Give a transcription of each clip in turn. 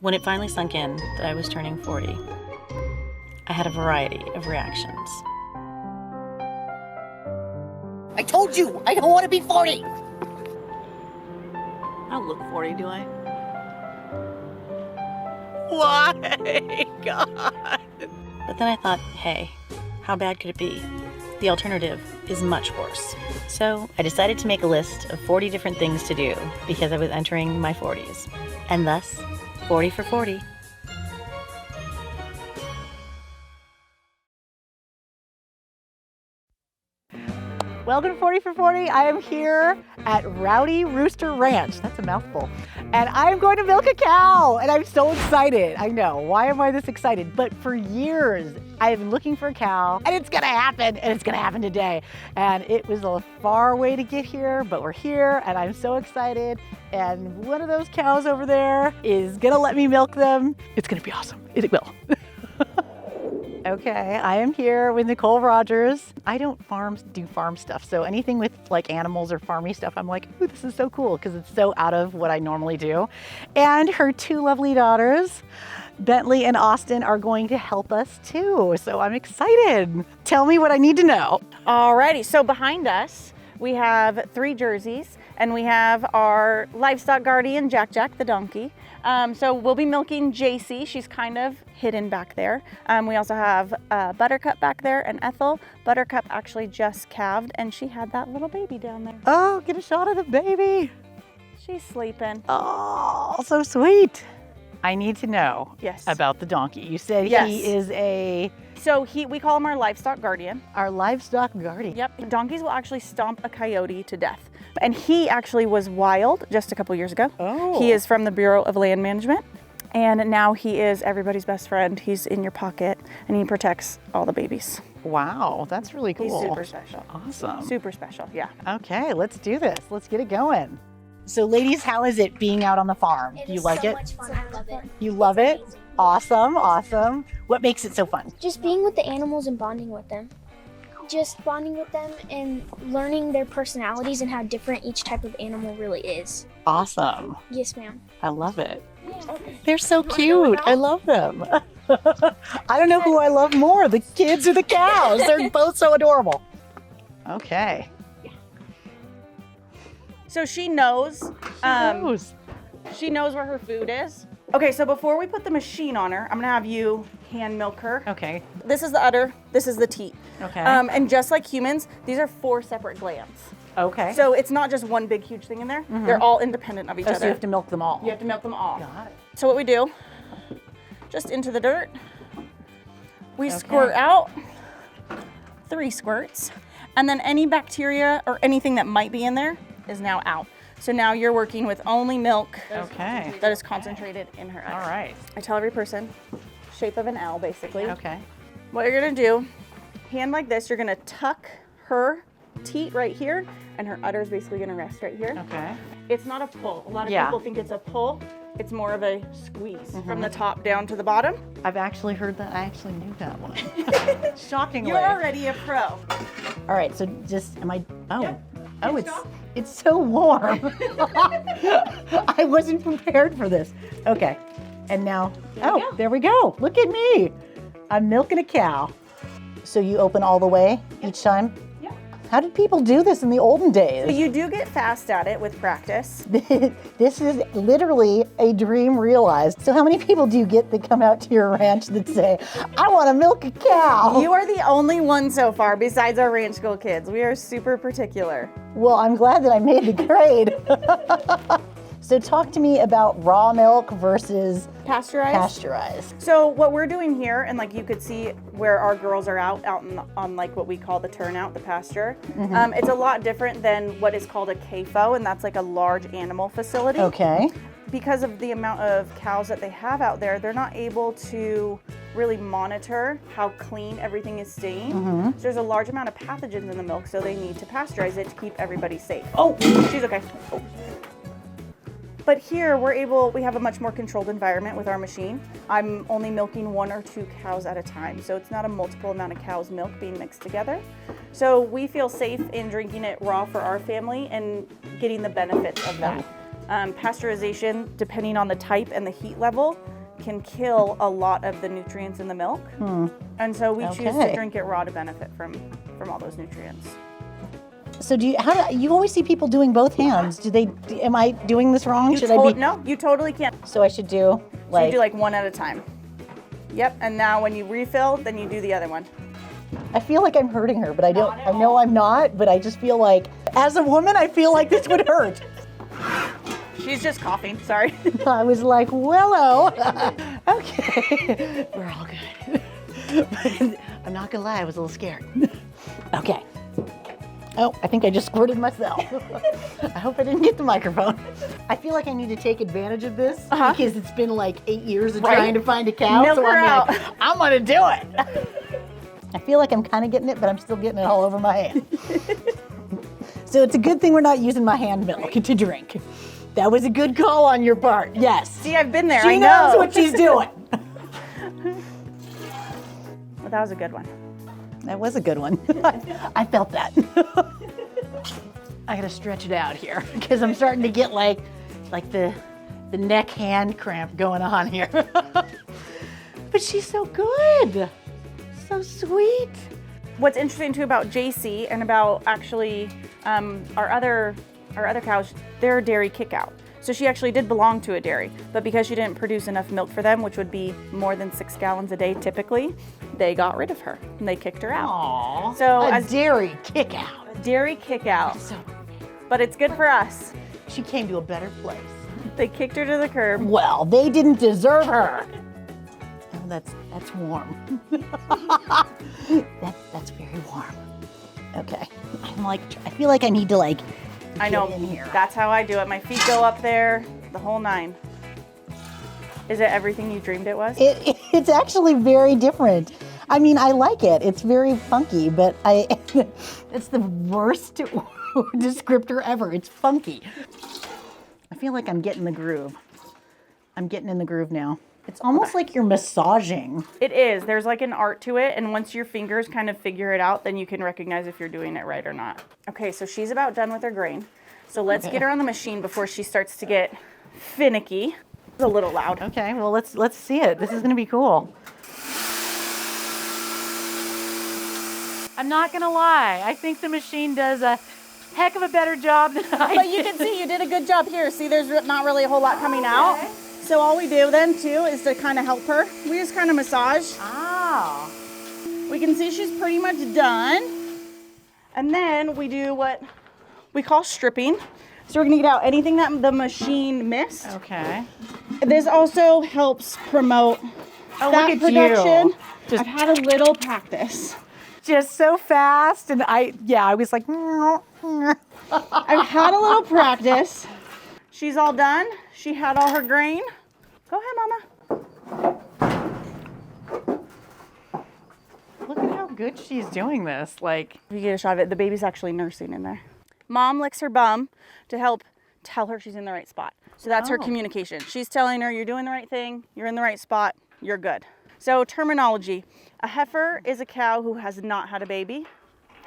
When it finally sunk in that I was turning 40, I had a variety of reactions. I told you, I don't want to be 40. I don't look 40, do I? Why, God? But then I thought, hey, how bad could it be? The alternative is much worse. So I decided to make a list of 40 different things to do because I was entering my 40s. And thus, 40 for 40. Welcome to 40 for 40. I am here at Rowdy Rooster Ranch. That's a mouthful. And I'm going to milk a cow. And I'm so excited. I know. Why am I this excited? But for years, I've been looking for a cow. And it's going to happen. And it's going to happen today. And it was a far way to get here. But we're here. And I'm so excited. And one of those cows over there is going to let me milk them. It's going to be awesome. It will. Okay, I am here with Nichole Rogers. I don't do farm stuff, so anything with like animals or farmy stuff, I'm like, ooh, this is so cool because it's so out of what I normally do. And her two lovely daughters, Bentley and Austin, are going to help us too. So I'm excited. Tell me what I need to know. Alrighty, so behind us, we have 3 jerseys and we have our livestock guardian, Jack the donkey. So we'll be milking Jaycee. She's kind of hidden back there. We also have Buttercup back there and Ethel. Buttercup actually just calved and she had that little baby down there. Oh, get a shot of the baby. She's sleeping. Oh, so sweet. I need to know about the donkey. You said he is a... So we call him our livestock guardian. Our livestock guardian. Yep, donkeys will actually stomp a coyote to death. And he actually was wild just a couple years ago. Oh. He is from the Bureau of Land Management. And now he is everybody's best friend. He's in your pocket and he protects all the babies. Wow, that's really cool. He's super special. Awesome. Super special, yeah. Okay, let's do this. Let's get it going. So ladies, how is it being out on the farm? Do you like it? Much fun. I love it. You love it? Awesome, awesome. What makes it so fun? Just being with the animals and bonding with them. Just bonding with them and learning their personalities and how different each type of animal really is. Awesome. Yes, ma'am. I love it. They're so cute. I love them. I don't know who I love more, the kids or the cows. They're both so adorable. Okay. So she knows she knows where her food is. Okay, so before we put the machine on her, I'm gonna have you hand milk her. Okay. This is the udder, this is the teat. Okay. And just like humans, these are 4 separate glands. Okay. So it's not just one big huge thing in there. Mm-hmm. They're all independent of each other. So you have to milk them all. You have to milk them all. Got it. So what we do, just into the dirt, we squirt out 3 squirts, and then any bacteria or anything that might be in there is now out. So now you're working with only milk that is concentrated in her udder. All right. I tell every person, shape of an L basically. Okay. What you're gonna do, hand like this, you're gonna tuck her teat right here, and her udder is basically gonna rest right here. Okay. It's not a pull. A lot of people think it's a pull. It's more of a squeeze from the top down to the bottom. I've actually heard that. I actually knew that one. Shockingly. You're already a pro. All right, so just, it's so warm. I wasn't prepared for this. Okay, and now, there we go. Look at me. I'm milking a cow. So you open all the way each time? Yeah. How did people do this in the olden days? So you do get fast at it with practice. This is literally a dream realized. So how many people do you get that come out to your ranch that say, I want to milk a cow? You are the only one so far besides our ranch school kids. We are super particular. Well, I'm glad that I made the grade. So talk to me about raw milk versus pasteurized. So what we're doing here, and like you could see where our girls are out on like what we call the turnout, the pasture. Mm-hmm. It's a lot different than what is called a CAFO, and that's like a large animal facility. Okay. Because of the amount of cows that they have out there, they're not able to really monitor how clean everything is staying. Mm-hmm. So there's a large amount of pathogens in the milk, so they need to pasteurize it to keep everybody safe. Oh, she's okay. Oh. But here we have a much more controlled environment with our machine. I'm only milking 1 or 2 cows at a time, so it's not a multiple amount of cow's milk being mixed together. So we feel safe in drinking it raw for our family and getting the benefits of that. Pasteurization, depending on the type and the heat level, can kill a lot of the nutrients in the milk. And so we choose to drink it raw to benefit from all those nutrients. So you always see people doing both hands. Am I doing this wrong? No, you totally can't. So I should do So you do like one at a time. Yep, and now when you refill, then you do the other one. I feel like I'm hurting her, but I don't. I know I'm not, but I just feel like, as a woman, I feel like this would hurt. She's just coughing, sorry. I was like, willow. Okay, we're all good. But I'm not gonna lie, I was a little scared. Okay. Oh, I think I just squirted myself. I hope I didn't get the microphone. I feel like I need to take advantage of this because it's been like 8 years of trying to find a cow. Milk so her I'm out. like, I'm gonna do it. I feel like I'm kind of getting it, but I'm still getting it all over my hand. So it's a good thing we're not using my hand milk to drink. That was a good call on your part. Yes. See, I've been there. She I know. knows what she's doing. Well, that was a good one. That was a good one. I felt that. I gotta stretch it out here because I'm starting to get like the neck hand cramp going on here. But she's so good. So sweet. What's interesting too about Jaycee and about actually our other cows, they're a dairy kick-out. So she actually did belong to a dairy, but because she didn't produce enough milk for them, which would be more than 6 gallons a day typically, they got rid of her and they kicked her out. Aww. So a dairy kick out. A dairy kick-out. So But it's good for us. she came to a better place. They kicked her to the curb. Well, they didn't deserve her. Oh, that's warm. That's very warm. Okay. I feel like I need to like I know. get in here. That's how I do it. My feet go up there, the whole 9. Is it everything you dreamed it was? It's actually very different. I mean, I like it. It's very funky, but it's the worst descriptor ever. It's funky. I feel like I'm getting the groove. I'm getting in the groove now. It's almost like you're massaging. It is. There's like an art to it, and once your fingers kind of figure it out, then you can recognize if you're doing it right or not. Okay, so she's about done with her grain. So let's get her on the machine before she starts to get finicky. It's a little loud. Okay, well let's see it. This is gonna be cool. I'm not gonna lie. I think the machine does a heck of a better job than I But did. you can see you did a good job here. See, there's not really a whole lot coming out. So all we do then too is to kind of help her. We just kind of massage. Oh. We can see she's pretty much done. And then we do what we call stripping. So we're gonna get out anything that the machine missed. Okay. This also helps promote fat production. I've had a little practice. Just so fast, and I was like, I've had a little practice. She's all done. She had all her grain. Go ahead, Mama. look at how good she's doing this. Like, If you get a shot of it, the baby's actually nursing in there. Mom licks her bum to help tell her she's in the right spot. So that's her communication. She's telling her you're doing the right thing, you're in the right spot, you're good. So terminology, a heifer is a cow who has not had a baby.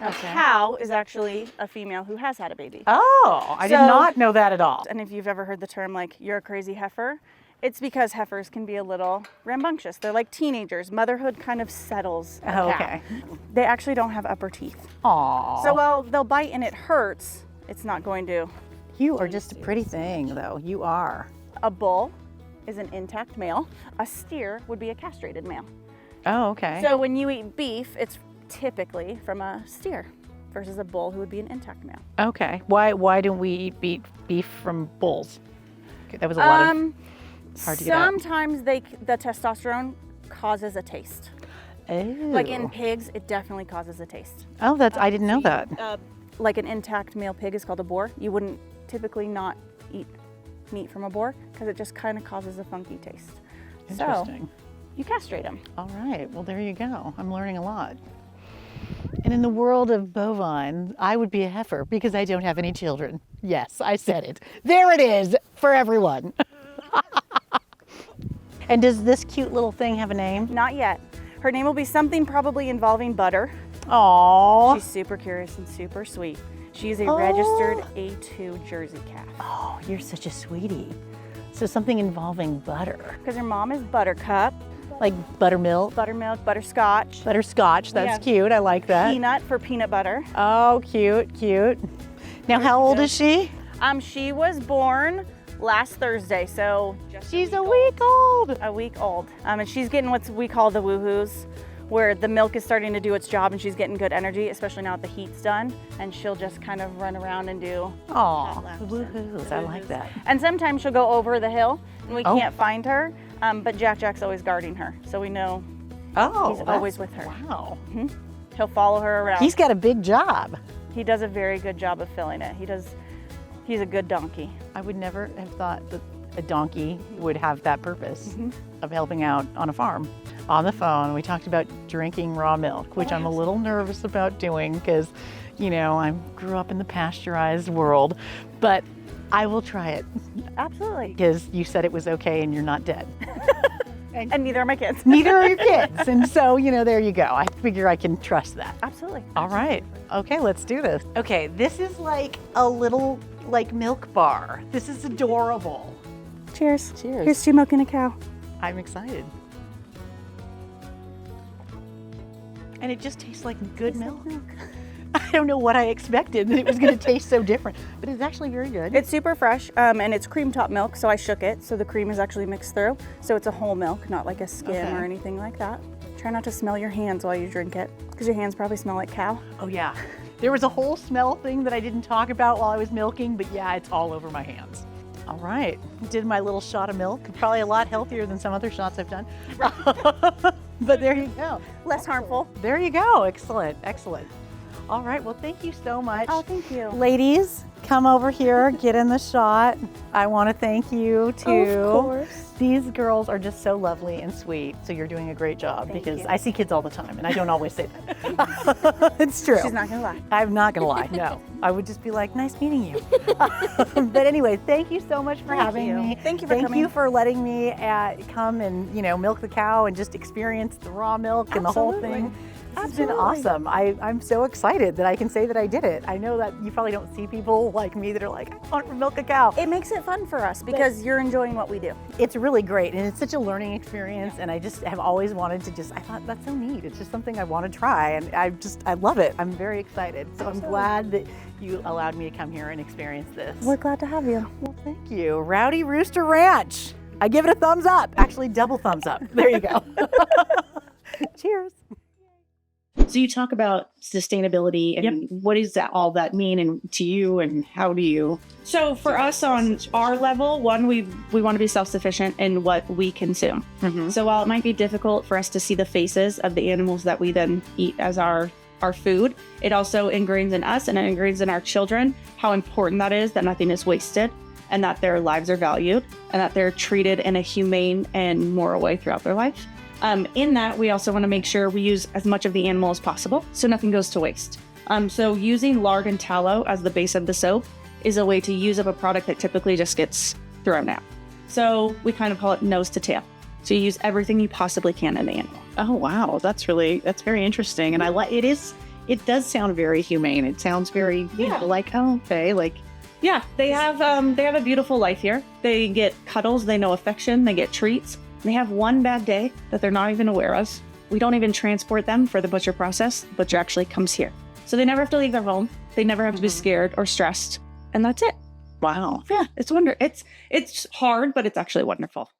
A cow is actually a female who has had a baby. oh, I did So- not know that at all. And if you've ever heard the term like, you're a crazy heifer, it's because heifers can be a little rambunctious. They're like teenagers. Motherhood kind of settles a cow. Okay. They actually don't have upper teeth. Aw. So while they'll bite and it hurts, it's not going to. You are just a pretty thing, though. You are. A bull is an intact male. A steer would be a castrated male. Oh, okay. So when you eat beef, it's typically from a steer versus a bull who would be an intact male. Okay. Why don't we eat beef from bulls? Okay, that was a lot of hard to get out. Sometimes the testosterone causes a taste. Oh. Like in pigs, it definitely causes a taste. Oh, I didn't know that. Like an intact male pig is called a boar. You wouldn't typically not eat meat from a boar because it just kind of causes a funky taste. Interesting. So you castrate them. All right. Well, there you go. I'm learning a lot. And in the world of bovine, I would be a heifer because I don't have any children. Yes, I said it. There it is for everyone. And does this cute little thing have a name? Not yet. Her name will be something probably involving butter. Aww. She's super curious and super sweet. She's a registered A2 Jersey calf. Oh, you're such a sweetie. So something involving butter. Because her mom is Buttercup, Like buttermilk, buttermilk, butterscotch, butterscotch. That's cute. I like that. peanut for peanut butter. Oh, cute, cute. Now, how old is she? She was born last Thursday, so She's a week old. a week old. And she's getting what we call the woohoos, where the milk is starting to do its job and she's getting good energy, especially now that the heat's done. And she'll just kind of run around and do. Oh, woohoos. I like that. And sometimes she'll go over the hill and we can't find her, but Jack's always guarding her. So we know Oh, he's always with her. Wow. He'll follow her around. He's got a big job. He does a very good job of filling it. He's a good donkey. I would never have thought that a donkey would have that purpose of helping out on a farm. On the phone, we talked about drinking raw milk, which I'm a little nervous about doing because, you know, I grew up in the pasteurized world, but I will try it Absolutely. because you said it was okay and you're not dead. And neither are my kids. Neither are your kids. And so, you know, there you go. I figure I can trust that. Absolutely. All right. Okay, let's do this. Okay, this is like a little milk bar. This is adorable. Cheers. Cheers. Here's to milking a cow. I'm excited. And it just tastes like good milk. I don't know what I expected that it was going to taste so different, but it's actually very good. It's super fresh, and it's cream top milk, so I shook it, so the cream is actually mixed through. So it's a whole milk, not like a skim or anything like that. Try not to smell your hands while you drink it, because your hands probably smell like cow. Oh yeah. There was a whole smell thing that I didn't talk about while I was milking, but yeah, it's all over my hands. All right, did my little shot of milk. Probably a lot healthier than some other shots I've done. But there you go. Less harmful. There you go. Excellent, excellent. All right, well, thank you so much. Oh, thank you. Ladies, come over here, get in the shot. I want to thank you too. Of course. These girls are just so lovely and sweet, so you're doing a great job because I see kids all the time and I don't always say that. It's true. She's not gonna lie. I'm not gonna lie, no. I would just be like, nice meeting you. But anyway, thank you so much for having me. Thank you for coming. Thank you for letting me come and, you know, milk the cow and just experience the raw milk and the whole thing. It's been awesome. I'm so excited that I can say that I did it. I know that you probably don't see people like me that are like, I want to milk a cow. It makes it fun for us because you're enjoying what we do. It's really great and it's such a learning experience and I just have always wanted to I thought that's so neat. It's just something I want to try and I love it. I'm very excited. So I'm glad that you allowed me to come here and experience this. We're glad to have you. Well, thank you. Rowdy Rooster Ranch. I give it a thumbs up. Actually, double thumbs up. There you go. Cheers. So you talk about sustainability and what does all that mean and to you and how do you? So for us on our level, one, we want to be self-sufficient in what we consume. So while it might be difficult for us to see the faces of the animals that we then eat as our food, it also ingrains in us and it ingrains in our children how important that is, that nothing is wasted and that their lives are valued and that they're treated in a humane and moral way throughout their life. In that, we also want to make sure we use as much of the animal as possible so nothing goes to waste. So using lard and tallow as the base of the soap is a way to use up a product that typically just gets thrown out. So we kind of call it nose to tail. So you use everything you possibly can in the animal. Oh, wow. That's very interesting. And it does sound very humane. It sounds very, you know, like, oh, okay, like. Yeah, they have a beautiful life here. They get cuddles, they know affection, they get treats. They have one bad day that they're not even aware of. We don't even transport them for the butcher process. The butcher actually comes here. So they never have to leave their home. They never have to be scared or stressed. And that's it. Wow. Yeah, it's hard, but it's actually wonderful.